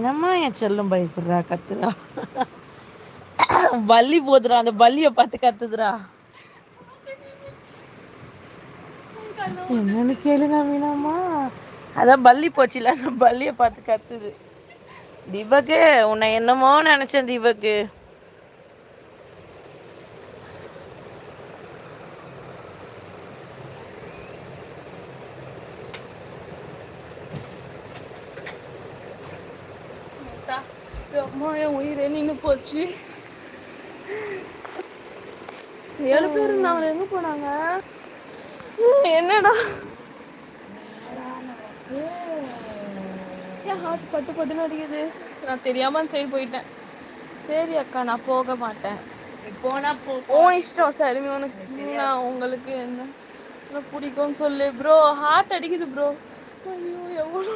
மீனம்மா என் செல்லும் பயப்படுறா கத்துறா. பல்லி போதுடா, அந்த பல்லிய பார்த்து கத்துதுடா. என்னன்னு கேளுங்க மீனம்மா. அதான் பல்லி போச்சுல, அந்த பல்லிய பார்த்து கத்துது. தீபக்கு உன்னை என்னமோ நினைச்சேன் தீபக்கு. அம்மா என் உயிரே நின்று போச்சு. 7 பேர் இருந்தாங்க, எங்க போனாங்க? என்னடா என் ஹார்ட் பட்டு பட்டுன்னு அடிக்குது. நான் தெரியாம அந்த சைடு போயிட்டேன். சரி அக்கா, நான் போக மாட்டேன். போனா போ, ஓ இஷ்டம். சரி உனக்கு நான் உங்களுக்கு என்ன பிடிக்கும்னு சொல்லு ப்ரோ. ஹார்ட் அடிக்குது ப்ரோ. ஐயோ எவ்வளோ